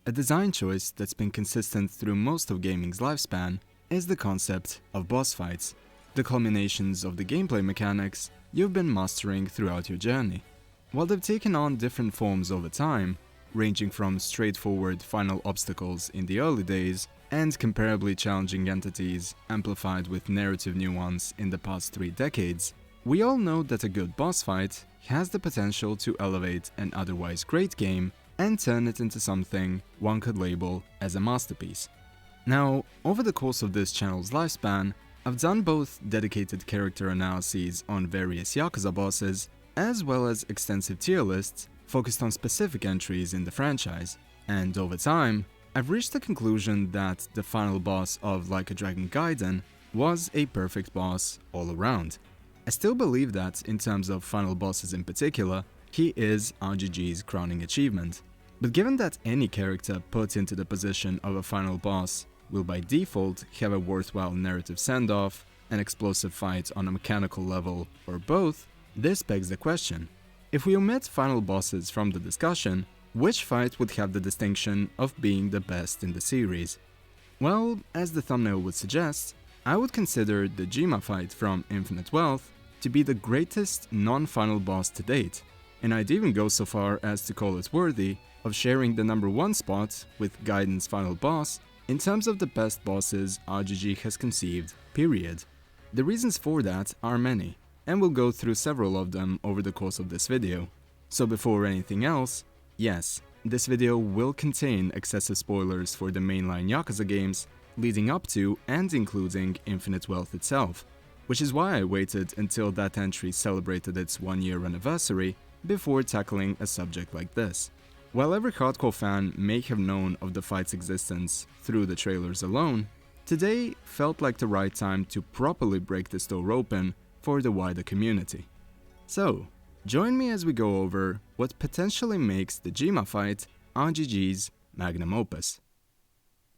A design choice that's been consistent through most of gaming's lifespan is the concept of boss fights, the culminations of the gameplay mechanics you've been mastering throughout your journey. While they've taken on different forms over time, ranging from straightforward final obstacles in the early days and comparably challenging entities amplified with narrative nuance in the past 3 decades, we all know that a good boss fight has the potential to elevate an otherwise great game and turn it into something one could label as a masterpiece. Now, over the course of this channel's lifespan, I've done both dedicated character analyses on various Yakuza bosses, as well as extensive tier lists focused on specific entries in the franchise, and over time, I've reached the conclusion that the final boss of Like a Dragon Gaiden was a perfect boss all around. I still believe that, in terms of final bosses in particular, he is RGG's crowning achievement. But given that any character put into the position of a final boss will by default have a worthwhile narrative send-off, an explosive fight on a mechanical level, or both, this begs the question: if we omit final bosses from the discussion, which fight would have the distinction of being the best in the series? Well, as the thumbnail would suggest, I would consider the Jima fight from Infinite Wealth to be the greatest non-final boss to date, and I'd even go so far as to call it worthy of sharing the number 1 spot with Gaiden's final boss in terms of the best bosses RGG has conceived, period. The reasons for that are many, and we'll go through several of them over the course of this video. So before anything else, yes, this video will contain excessive spoilers for the mainline Yakuza games leading up to and including Infinite Wealth itself, which is why I waited until that entry celebrated its 1-year anniversary before tackling a subject like this. While every hardcore fan may have known of the fight's existence through the trailers alone, today felt like the right time to properly break this door open for the wider community. So, join me as we go over what potentially makes the Jima fight RGG's magnum opus.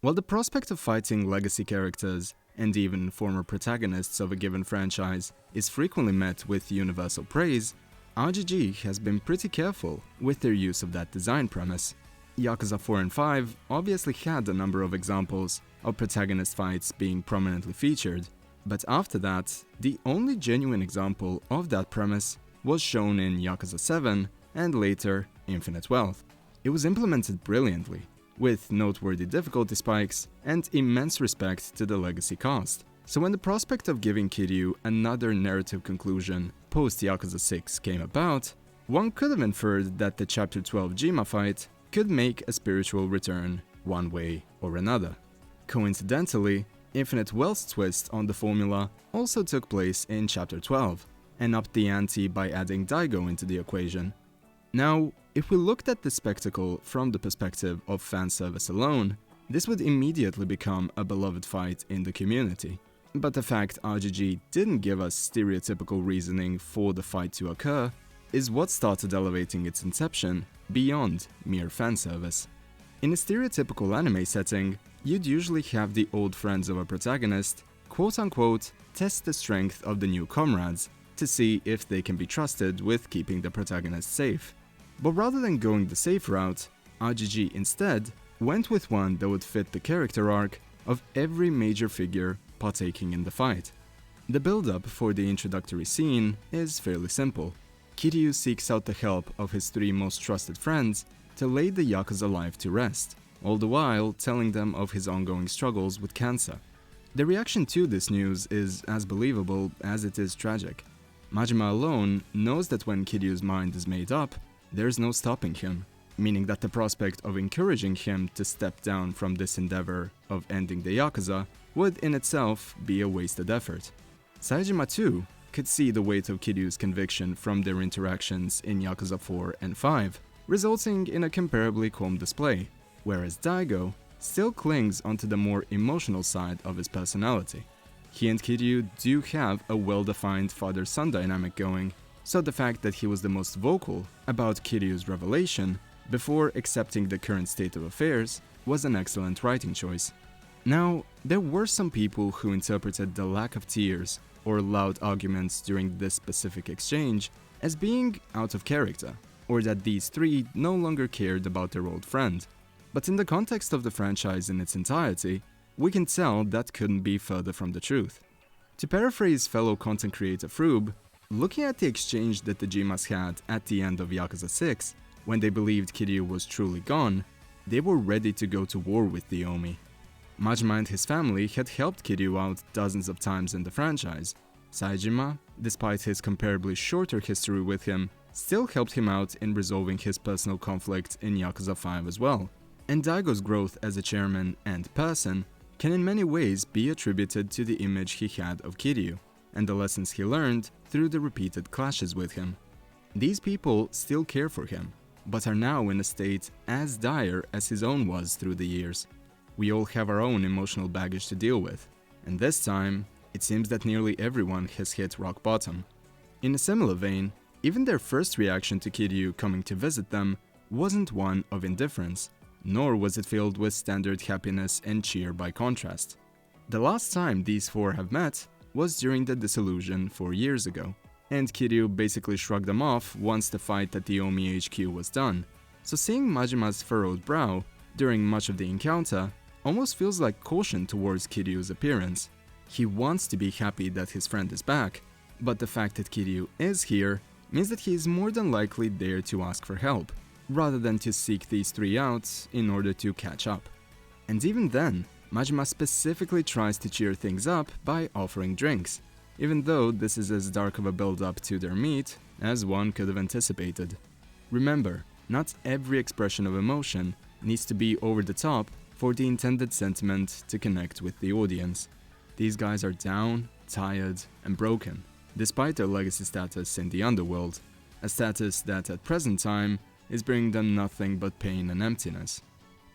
While the prospect of fighting legacy characters and even former protagonists of a given franchise is frequently met with universal praise, RGG has been pretty careful with their use of that design premise. Yakuza 4 and 5 obviously had a number of examples of protagonist fights being prominently featured, but after that, the only genuine example of that premise was shown in Yakuza 7 and later Infinite Wealth. It was implemented brilliantly, with noteworthy difficulty spikes and immense respect to the legacy cast. So when the prospect of giving Kiryu another narrative conclusion post Yakuza 6 came about, one could have inferred that the Chapter 12 Jima fight could make a spiritual return one way or another. Coincidentally, Infinite Wealth's twist on the formula also took place in Chapter 12, and upped the ante by adding Daigo into the equation. Now, if we looked at the spectacle from the perspective of fan service alone, this would immediately become a beloved fight in the community. But the fact RGG didn't give us stereotypical reasoning for the fight to occur is what started elevating its inception beyond mere fan service. In a stereotypical anime setting, you'd usually have the old friends of a protagonist quote-unquote test the strength of the new comrades to see if they can be trusted with keeping the protagonist safe. But rather than going the safe route, RGG instead went with one that would fit the character arc of every major figure partaking in the fight. The build-up for the introductory scene is fairly simple. Kiryu seeks out the help of his 3 most trusted friends to lay the Yakuza life to rest, all the while telling them of his ongoing struggles with cancer. The reaction to this news is as believable as it is tragic. Majima alone knows that when Kiryu's mind is made up, there's no stopping him, meaning that the prospect of encouraging him to step down from this endeavor of ending the Yakuza would in itself be a wasted effort. Saejima too could see the weight of Kiryu's conviction from their interactions in Yakuza 4 and 5, resulting in a comparably calm display, whereas Daigo still clings onto the more emotional side of his personality. He and Kiryu do have a well-defined father-son dynamic going, so the fact that he was the most vocal about Kiryu's revelation before accepting the current state of affairs was an excellent writing choice. Now, there were some people who interpreted the lack of tears or loud arguments during this specific exchange as being out of character, or that these 3 no longer cared about their old friend. But in the context of the franchise in its entirety, we can tell that couldn't be further from the truth. To paraphrase fellow content creator Froob, looking at the exchange that the Jimas had at the end of Yakuza 6, when they believed Kiryu was truly gone, they were ready to go to war with the Omi. Majima and his family had helped Kiryu out dozens of times in the franchise. Saejima, despite his comparably shorter history with him, still helped him out in resolving his personal conflict in Yakuza 5 as well. And Daigo's growth as a chairman and person can in many ways be attributed to the image he had of Kiryu, and the lessons he learned through the repeated clashes with him. These people still care for him, but are now in a state as dire as his own was through the years. We all have our own emotional baggage to deal with, and this time, it seems that nearly everyone has hit rock bottom. In a similar vein, even their first reaction to Kiryu coming to visit them wasn't one of indifference, nor was it filled with standard happiness and cheer by contrast. The last time these four have met was during the dissolution 4 years ago, and Kiryu basically shrugged them off once the fight at the Omi HQ was done, so seeing Majima's furrowed brow during much of the encounter almost feels like caution towards Kiryu's appearance. He wants to be happy that his friend is back, but the fact that Kiryu is here means that he is more than likely there to ask for help, rather than to seek these three out in order to catch up. And even then, Majima specifically tries to cheer things up by offering drinks, even though this is as dark of a build-up to their meet as one could have anticipated. Remember, not every expression of emotion needs to be over the top for the intended sentiment to connect with the audience. These guys are down, tired, and broken, despite their legacy status in the underworld, a status that at present time is bringing them nothing but pain and emptiness.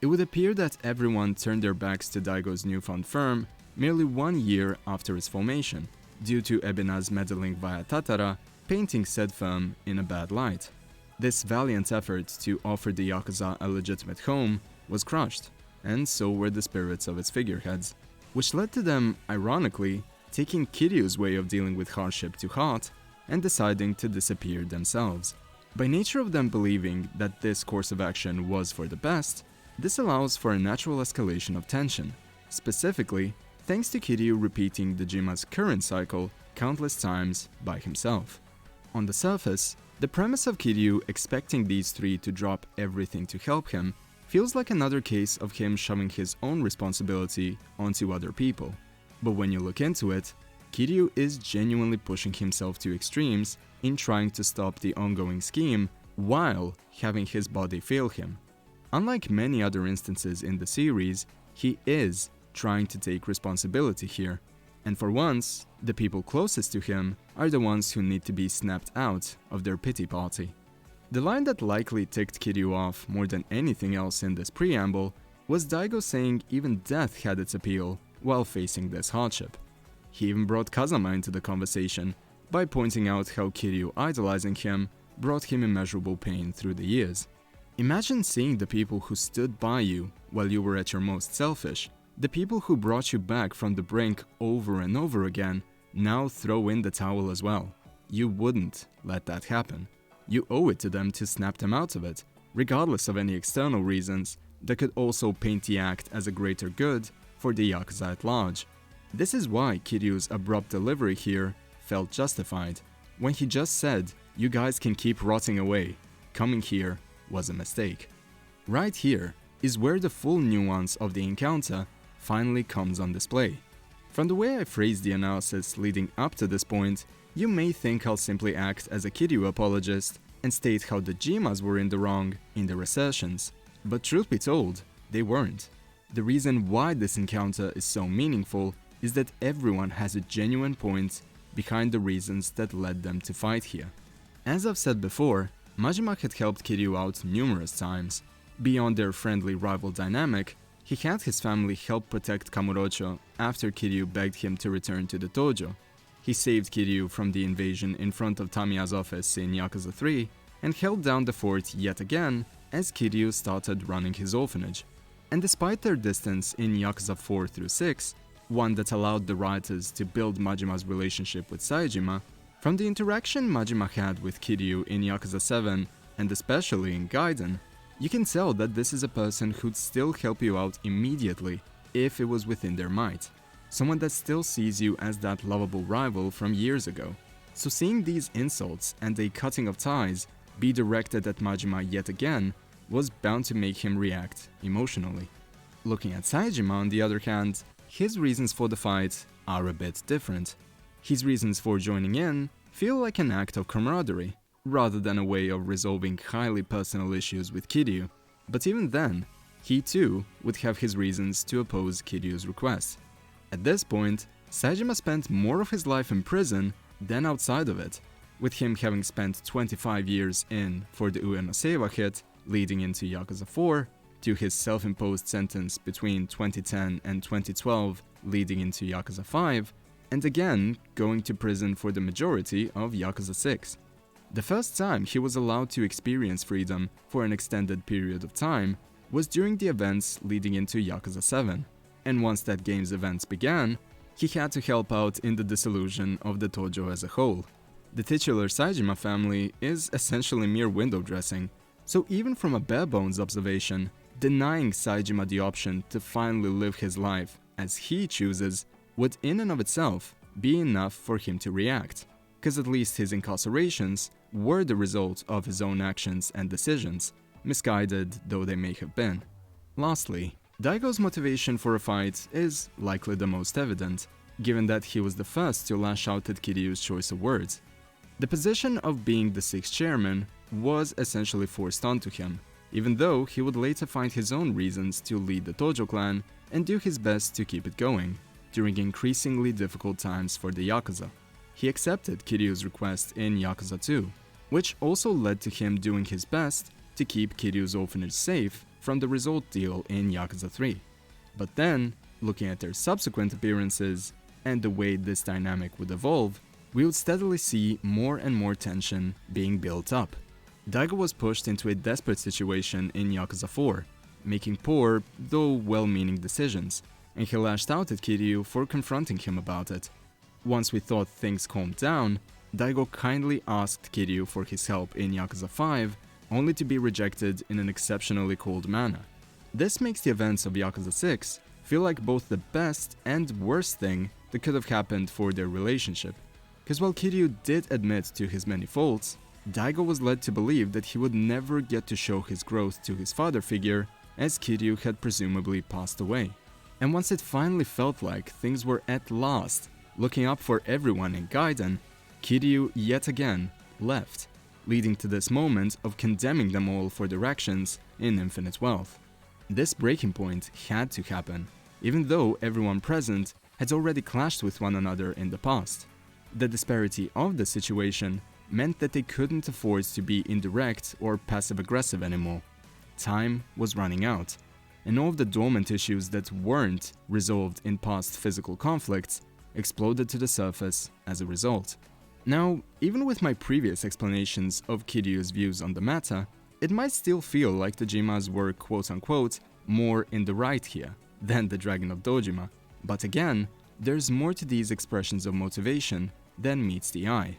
It would appear that everyone turned their backs to Daigo's newfound firm merely 1 year after its formation, due to Ebina's meddling via Tatara painting said firm in a bad light. This valiant effort to offer the Yakuza a legitimate home was crushed, and so were the spirits of its figureheads, which led to them, ironically, taking Kiryu's way of dealing with hardship to heart and deciding to disappear themselves. By nature of them believing that this course of action was for the best, this allows for a natural escalation of tension, specifically thanks to Kiryu repeating the Jima's current cycle countless times by himself. On the surface, the premise of Kiryu expecting these three to drop everything to help him feels like another case of him shoving his own responsibility onto other people. But when you look into it, Kiryu is genuinely pushing himself to extremes in trying to stop the ongoing scheme while having his body fail him. Unlike many other instances in the series, he is trying to take responsibility here, and for once, the people closest to him are the ones who need to be snapped out of their pity party. The line that likely ticked Kiryu off more than anything else in this preamble was Daigo saying even death had its appeal while facing this hardship. He even brought Kazama into the conversation by pointing out how Kiryu idolizing him brought him immeasurable pain through the years. Imagine seeing the people who stood by you while you were at your most selfish, the people who brought you back from the brink over and over again, now throw in the towel as well. You wouldn't let that happen. You owe it to them to snap them out of it, regardless of any external reasons that could also paint the act as a greater good for the Yakuza at large. This is why Kiryu's abrupt delivery here felt justified. When he just said, "You guys can keep rotting away, coming here was a mistake." Right here is where the full nuance of the encounter finally comes on display. From the way I phrased the analysis leading up to this point, you may think I'll simply act as a Kiryu apologist and state how the Jimas were in the wrong in their assertions, but truth be told, they weren't. The reason why this encounter is so meaningful is that everyone has a genuine point behind the reasons that led them to fight here. As I've said before, Majima had helped Kiryu out numerous times. Beyond their friendly rival dynamic, he had his family help protect Kamurocho after Kiryu begged him to return to the dojo. He saved Kiryu from the invasion in front of Tamiya's office in Yakuza 3 and held down the fort yet again as Kiryu started running his orphanage. And despite their distance in Yakuza 4 through 6, one that allowed the writers to build Majima's relationship with Saejima, from the interaction Majima had with Kiryu in Yakuza 7 and especially in Gaiden, You can tell that this is a person who'd still help you out immediately if it was within their might. Someone that still sees you as that lovable rival from years ago. So seeing these insults and a cutting of ties be directed at Majima yet again was bound to make him react emotionally. Looking at Saejima, on the other hand, his reasons for the fight are a bit different. His reasons for joining in feel like an act of camaraderie, rather than a way of resolving highly personal issues with Kiryu. But even then, he too would have his reasons to oppose Kiryu's request. At this point, Saejima spent more of his life in prison than outside of it, with him having spent 25 years in for the Ue no Seiwa hit leading into Yakuza 4, to his self-imposed sentence between 2010 and 2012 leading into Yakuza 5, and again going to prison for the majority of Yakuza 6. The first time he was allowed to experience freedom for an extended period of time was during the events leading into Yakuza 7, and once that game's events began, he had to help out in the dissolution of the dojo as a whole. The titular Saejima family is essentially mere window dressing, so even from a bare-bones observation, denying Saejima the option to finally live his life as he chooses would in and of itself be enough for him to react, cause at least his incarcerations were the result of his own actions and decisions, misguided though they may have been. Lastly, Daigo's motivation for a fight is likely the most evident, given that he was the first to lash out at Kiryu's choice of words. The position of being the sixth chairman was essentially forced onto him, even though he would later find his own reasons to lead the Tojo clan and do his best to keep it going during increasingly difficult times for the Yakuza. He accepted Kiryu's request in Yakuza 2, which also led to him doing his best to keep Kiryu's orphanage safe from the result deal in Yakuza 3. But then, looking at their subsequent appearances and the way this dynamic would evolve, we would steadily see more and more tension being built up. Daigo was pushed into a desperate situation in Yakuza 4, making poor, though well-meaning decisions, and he lashed out at Kiryu for confronting him about it. Once we thought things calmed down, Daigo kindly asked Kiryu for his help in Yakuza 5, only to be rejected in an exceptionally cold manner. This makes the events of Yakuza 6 feel like both the best and worst thing that could have happened for their relationship. Because while Kiryu did admit to his many faults, Daigo was led to believe that he would never get to show his growth to his father figure, as Kiryu had presumably passed away. And once it finally felt like things were at last looking up for everyone in Gaiden, Kiryu yet again left, leading to this moment of condemning them all for their actions in Infinite Wealth. This breaking point had to happen, even though everyone present had already clashed with one another in the past. The disparity of the situation meant that they couldn't afford to be indirect or passive-aggressive anymore. Time was running out, and all of the dormant issues that weren't resolved in past physical conflicts exploded to the surface as a result. Now, even with my previous explanations of Kiryu's views on the matter, it might still feel like the Jimas were quote-unquote more in the right here than the Dragon of Dojima, but again, there's more to these expressions of motivation than meets the eye.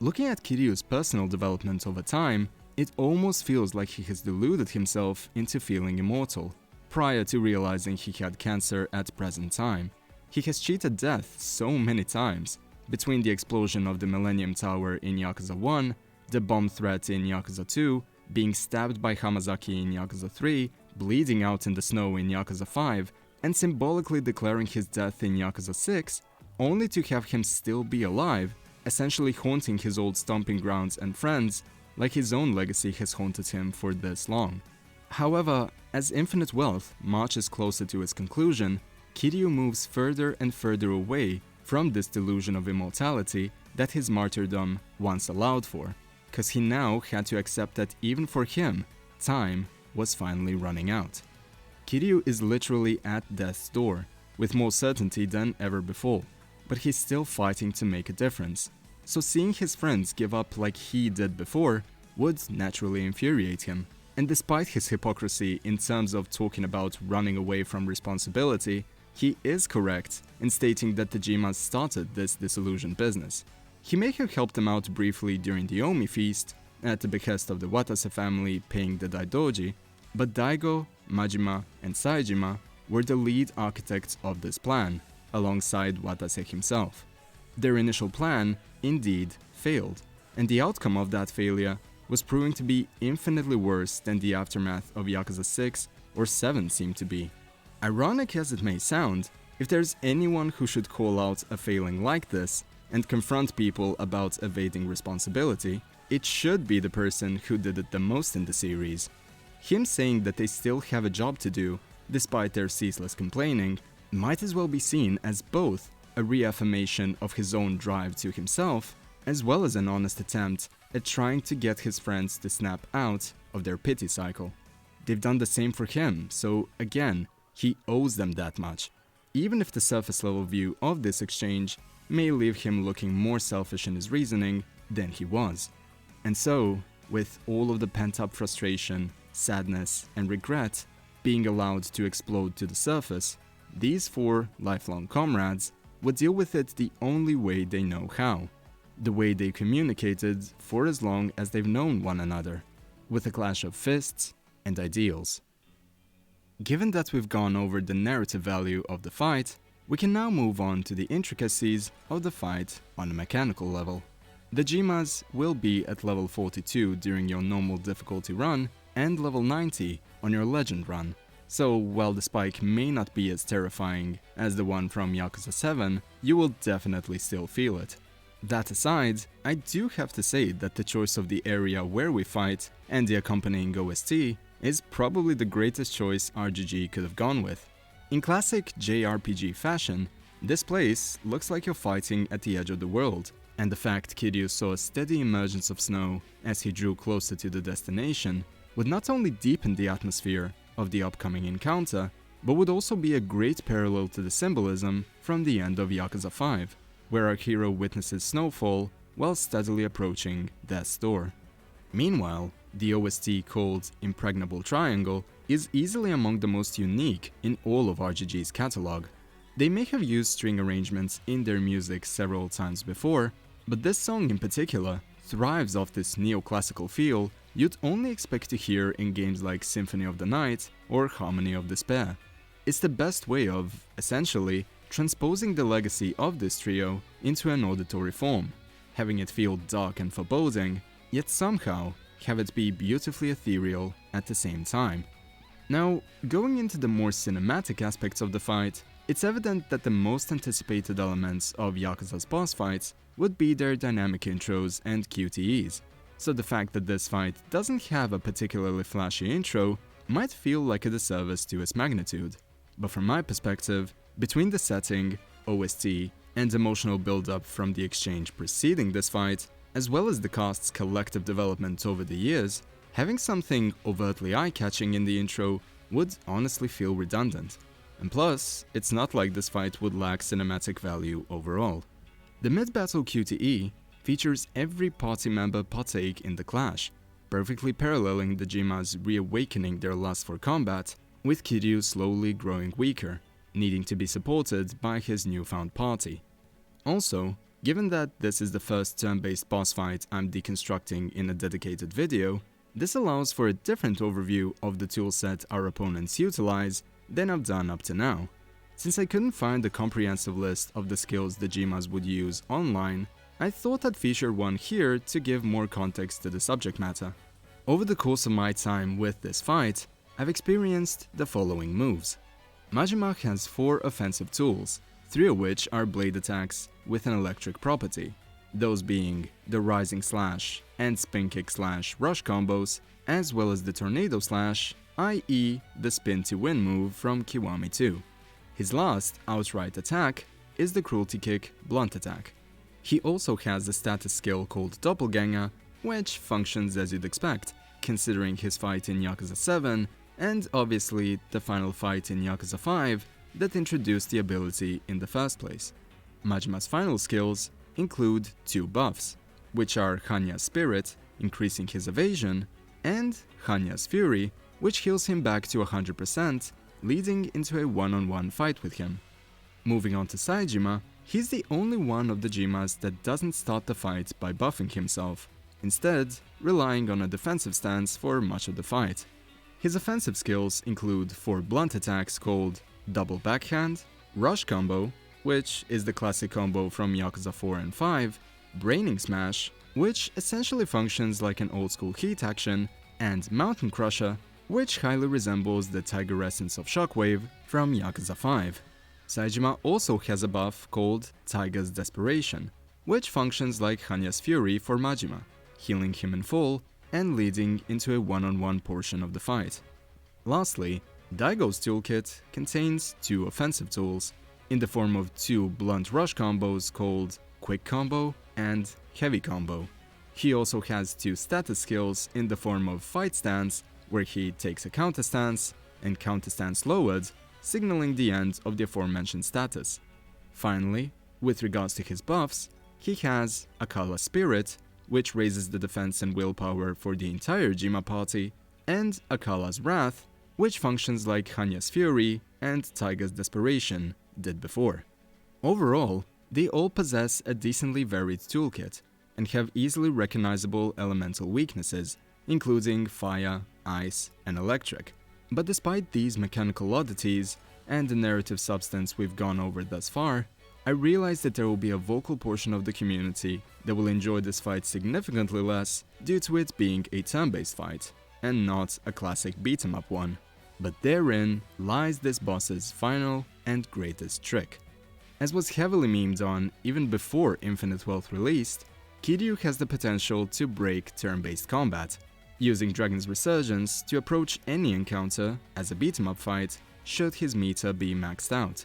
Looking at Kiryu's personal development over time, it almost feels like he has deluded himself into feeling immortal, prior to realizing he had cancer at present time. He has cheated death so many times, between the explosion of the Millennium Tower in Yakuza 1, the bomb threat in Yakuza 2, being stabbed by Hamazaki in Yakuza 3, bleeding out in the snow in Yakuza 5, and symbolically declaring his death in Yakuza 6, only to have him still be alive, essentially haunting his old stomping grounds and friends, like his own legacy has haunted him for this long. However, as Infinite Wealth marches closer to its conclusion, Kiryu moves further and further away from this delusion of immortality that his martyrdom once allowed for, cause he now had to accept that even for him, time was finally running out. Kiryu is literally at death's door, with more certainty than ever before, but he's still fighting to make a difference, so seeing his friends give up like he did before would naturally infuriate him. And despite his hypocrisy in terms of talking about running away from responsibility, he is correct in stating that the Jimas started this disillusioned business. He may have helped them out briefly during the Omi feast, at the behest of the Watase family paying the Daidoji, But Daigo, Majima, and Saejima were the lead architects of this plan, alongside Watase himself. Their initial plan, indeed, failed, and the outcome of that failure was proving to be infinitely worse than the aftermath of Yakuza 6 or 7 seemed to be. Ironic as it may sound, if there's anyone who should call out a failing like this and confront people about evading responsibility, it should be the person who did it the most in the series. Him saying that they still have a job to do, despite their ceaseless complaining, might as well be seen as both a reaffirmation of his own drive to himself, as well as an honest attempt at trying to get his friends to snap out of their pity cycle. They've done the same for him, so again, he owes them that much, even if the surface level view of this exchange may leave him looking more selfish in his reasoning than he was. And so, with all of the pent-up frustration, sadness, and regret being allowed to explode to the surface, these four lifelong comrades would deal with it the only way they know how, the way they communicated for as long as they've known one another, with a clash of fists and ideals. Given that we've gone over the narrative value of the fight, we can now move on to the intricacies of the fight on a mechanical level. The Jimas will be at level 42 during your normal difficulty run and level 90 on your legend run, so while the spike may not be as terrifying as the one from Yakuza 7, you will definitely still feel it. That aside, I do have to say that the choice of the area where we fight and the accompanying OST is probably the greatest choice RGG could have gone with. In classic JRPG fashion, this place looks like you're fighting at the edge of the world, and the fact Kiryu saw a steady emergence of snow as he drew closer to the destination would not only deepen the atmosphere of the upcoming encounter, but would also be a great parallel to the symbolism from the end of Yakuza 5, where our hero witnesses snowfall while steadily approaching death's door. Meanwhile, the OST called Impregnable Triangle is easily among the most unique in all of RGG's catalog. They may have used string arrangements in their music several times before, but this song in particular thrives off this neoclassical feel you'd only expect to hear in games like Symphony of the Night or Harmony of Despair. It's the best way of, essentially, transposing the legacy of this trio into an auditory form, having it feel dark and foreboding, yet somehow have it be beautifully ethereal at the same time. Now, going into the more cinematic aspects of the fight, it's evident that the most anticipated elements of Yakuza's boss fights would be their dynamic intros and QTEs, so the fact that this fight doesn't have a particularly flashy intro might feel like a disservice to its magnitude. But from my perspective, between the setting, OST, and emotional build-up from the exchange preceding this fight, as well as the cast's collective development over the years, having something overtly eye-catching in the intro would honestly feel redundant. And plus, it's not like this fight would lack cinematic value overall. The mid-battle QTE features every party member partake in the clash, perfectly paralleling the Jimas reawakening their lust for combat, with Kiryu slowly growing weaker, needing to be supported by his newfound party. Also, given that this is the first turn-based boss fight I'm deconstructing in a dedicated video, this allows for a different overview of the toolset our opponents utilize than I've done up to now. Since I couldn't find a comprehensive list of the skills the Jimas would use online, I thought I'd feature one here to give more context to the subject matter. Over the course of my time with this fight, I've experienced the following moves. Majima has 4 offensive tools, 3 of which are blade attacks with an electric property, those being the Rising Slash and Spin Kick Slash rush combos, as well as the Tornado Slash, i.e. the Spin to Win move from Kiwami 2. His last outright attack is the Cruelty Kick blunt attack. He also has a status skill called Doppelganger, which functions as you'd expect, considering his fight in Yakuza 7 and obviously the final fight in Yakuza 5 that introduced the ability in the first place. Majima's final skills include 2 buffs, which are Hanya's Spirit, increasing his evasion, and Hanya's Fury, which heals him back to 100%, leading into a one-on-one fight with him. Moving on to Saejima, he's the only one of the Jimas that doesn't start the fight by buffing himself, instead relying on a defensive stance for much of the fight. His offensive skills include 4 blunt attacks called Double Backhand, Rush Combo, which is the classic combo from Yakuza 4 and 5, Braining Smash, which essentially functions like an old-school heat action, and Mountain Crusher, which highly resembles the Tiger Essence of Shockwave from Yakuza 5. Saejima also has a buff called Tiger's Desperation, which functions like Hanya's Fury for Majima, healing him in full and leading into a one-on-one portion of the fight. Lastly, Daigo's toolkit contains 2 offensive tools, in the form of 2 blunt rush combos called Quick Combo and Heavy Combo. He also has 2 status skills in the form of Fight Stance, where he takes a counter stance, and counter stance lowered, signaling the end of the aforementioned status. Finally, with regards to his buffs, he has Akala Spirit, which raises the defense and willpower for the entire Jima party, and Akala's Wrath, which functions like Hanya's Fury and Tiger's Desperation did before. Overall, they all possess a decently varied toolkit, and have easily recognizable elemental weaknesses, including fire, ice, and electric. But despite these mechanical oddities, and the narrative substance we've gone over thus far, I realize that there will be a vocal portion of the community that will enjoy this fight significantly less due to it being a turn-based fight, and not a classic beat-em-up one. But therein lies this boss's final and greatest trick. As was heavily memed on even before Infinite Wealth released, Kiryu has the potential to break turn-based combat, using Dragon's Resurgence to approach any encounter as a beat-em-up fight should his meter be maxed out.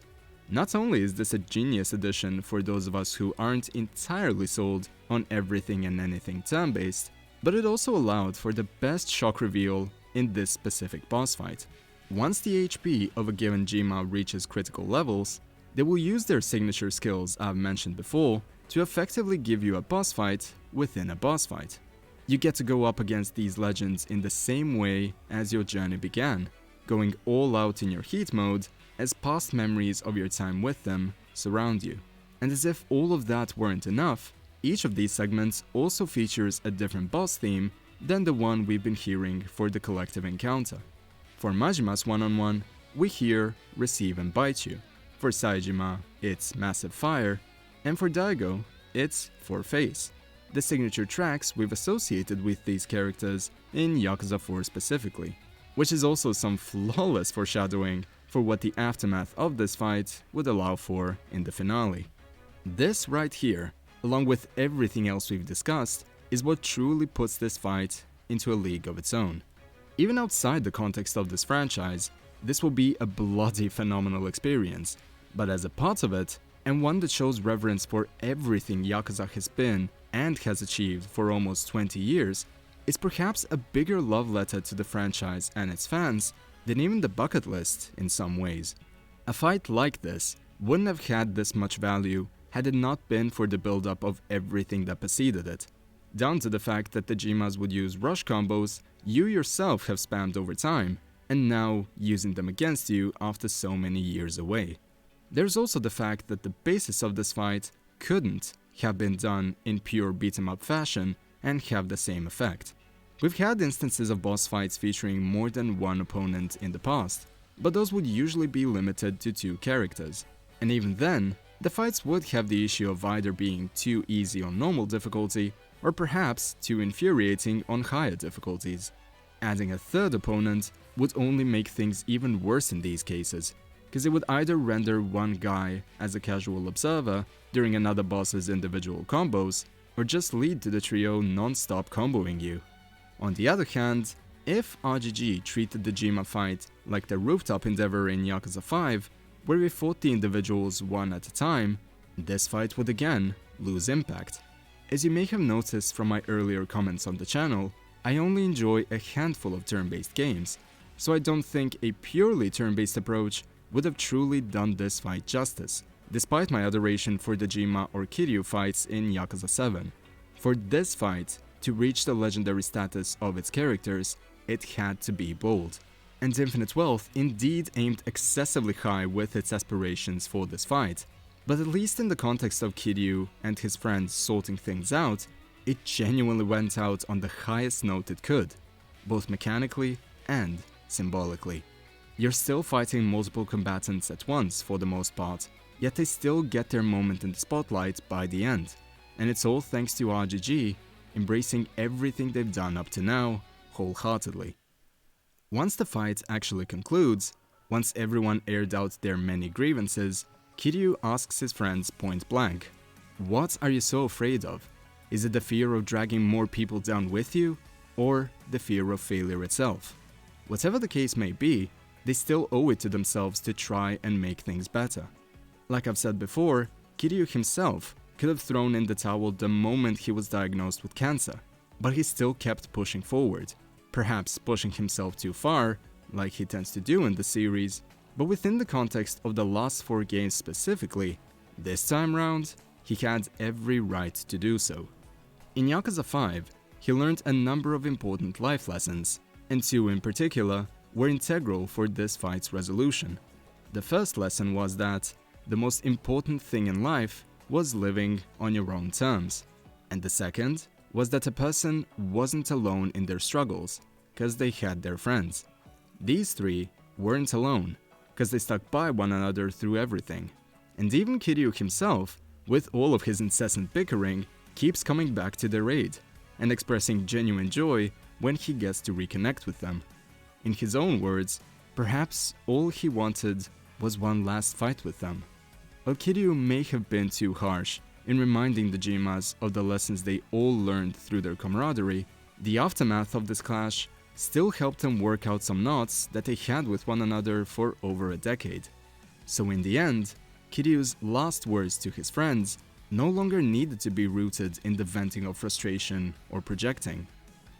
Not only is this a genius addition for those of us who aren't entirely sold on everything and anything turn-based, but it also allowed for the best shock reveal in this specific boss fight. Once the HP of a given Jima reaches critical levels, they will use their signature skills I've mentioned before to effectively give you a boss fight within a boss fight. You get to go up against these legends in the same way as your journey began, going all out in your heat mode as past memories of your time with them surround you. And as if all of that weren't enough, each of these segments also features a different boss theme than the one we've been hearing for the collective encounter. For Majima's one-on-one, we hear Receive and Bite You. For Saejima, it's Massive Fire, and for Daigo, it's For Face, the signature tracks we've associated with these characters in Yakuza 4 specifically, which is also some flawless foreshadowing for what the aftermath of this fight would allow for in the finale. This right here, along with everything else we've discussed, is what truly puts this fight into a league of its own. Even outside the context of this franchise, this will be a bloody phenomenal experience, but as a part of it, and one that shows reverence for everything Yakuza has been and has achieved for almost 20 years, is perhaps a bigger love letter to the franchise and its fans than even the bucket list in some ways. A fight like this wouldn't have had this much value had it not been for the build-up of everything that preceded it, down to the fact that the Jimas would use rush combos you yourself have spammed over time, and now using them against you after so many years away. There's also the fact that the basis of this fight couldn't have been done in pure beat-em-up fashion and have the same effect. We've had instances of boss fights featuring more than one opponent in the past, but those would usually be limited to 2 characters, and even then, the fights would have the issue of either being too easy on normal difficulty or perhaps too infuriating on higher difficulties. Adding a 3rd opponent would only make things even worse in these cases, because it would either render one guy as a casual observer during another boss's individual combos, or just lead to the trio non-stop comboing you. On the other hand, if RGG treated the Jima fight like the rooftop endeavor in Yakuza 5, where we fought the individuals one at a time, this fight would again lose impact. As you may have noticed from my earlier comments on the channel, I only enjoy a handful of turn-based games, so I don't think a purely turn-based approach would have truly done this fight justice, despite my adoration for the Jima or Kiryu fights in Yakuza 7. For this fight to reach the legendary status of its characters, it had to be bold. And Infinite Wealth indeed aimed excessively high with its aspirations for this fight, but at least in the context of Kiryu and his friends sorting things out, it genuinely went out on the highest note it could, both mechanically and symbolically. You're still fighting multiple combatants at once for the most part, yet they still get their moment in the spotlight by the end, and it's all thanks to RGG embracing everything they've done up to now wholeheartedly. Once the fight actually concludes, once everyone aired out their many grievances, Kiryu asks his friends point blank, "What are you so afraid of? Is it the fear of dragging more people down with you, or the fear of failure itself?" Whatever the case may be, they still owe it to themselves to try and make things better. Like I've said before, Kiryu himself could have thrown in the towel the moment he was diagnosed with cancer, but he still kept pushing forward, perhaps pushing himself too far, like he tends to do in the series, but within the context of the last 4 games specifically, this time round, he had every right to do so. In Yakuza 5, he learned a number of important life lessons, and 2 in particular were integral for this fight's resolution. The first lesson was that the most important thing in life was living on your own terms, and the second was that a person wasn't alone in their struggles, because they had their friends. These 3 weren't alone, because they stuck by one another through everything, and even Kiryu himself, with all of his incessant bickering, keeps coming back to their aid, and expressing genuine joy when he gets to reconnect with them. In his own words, perhaps all he wanted was one last fight with them. While Kiryu may have been too harsh in reminding the Jimas of the lessons they all learned through their camaraderie, the aftermath of this clash still helped them work out some knots that they had with one another for over a decade. So in the end, Kiryu's last words to his friends no longer needed to be rooted in the venting of frustration or projecting.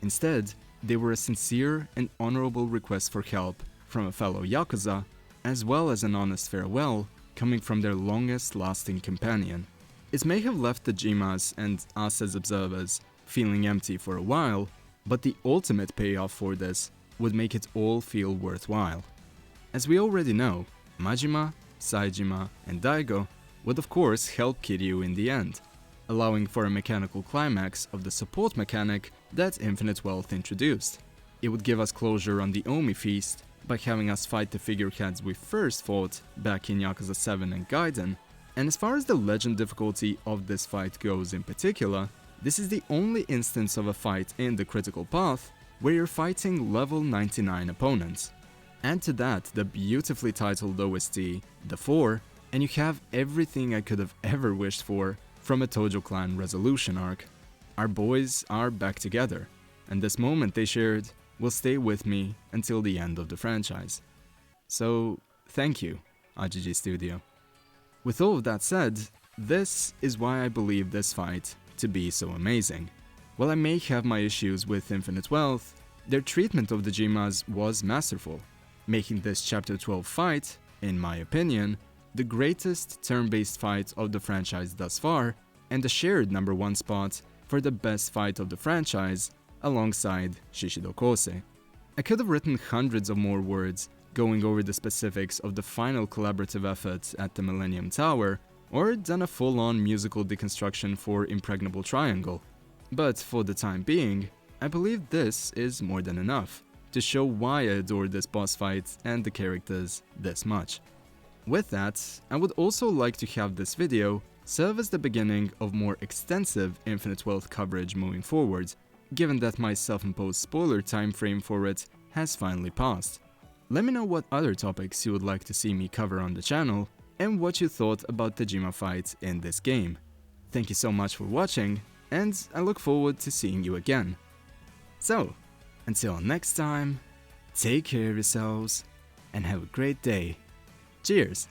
Instead, they were a sincere and honorable request for help from a fellow Yakuza, as well as an honest farewell coming from their longest-lasting companion. It may have left the Jimas and us as observers feeling empty for a while, but the ultimate payoff for this would make it all feel worthwhile. As we already know, Majima, Saejima, and Daigo would of course help Kiryu in the end, allowing for a mechanical climax of the support mechanic that Infinite Wealth introduced. It would give us closure on the Omi feast by having us fight the figureheads we first fought back in Yakuza 7 and Gaiden, and as far as the legend difficulty of this fight goes in particular, this is the only instance of a fight in the critical path where you're fighting level 99 opponents. Add to that the beautifully titled OST, The 4, and you have everything I could have ever wished for from a Tojo Clan resolution arc. Our boys are back together, and this moment they shared will stay with me until the end of the franchise. So, thank you, RGG Studio. With all of that said, this is why I believe this fight to be so amazing. While I may have my issues with Infinite Wealth, their treatment of the Jimas was masterful, making this Chapter 12 fight, in my opinion, the greatest turn-based fight of the franchise thus far, and a shared number 1 spot for the best fight of the franchise alongside Shishido Kosei. I could have written hundreds of more words going over the specifics of the final collaborative effort at the Millennium Tower, or done a full-on musical deconstruction for Impregnable Triangle, but for the time being, I believe this is more than enough to show why I adore this boss fight and the characters this much. With that, I would also like to have this video serve as the beginning of more extensive Infinite Wealth coverage moving forward, given that my self-imposed spoiler timeframe for it has finally passed. Let me know what other topics you would like to see me cover on the channel, and what you thought about the Jima fight in this game. Thank you so much for watching, and I look forward to seeing you again. So, until next time, take care of yourselves, and have a great day. Cheers!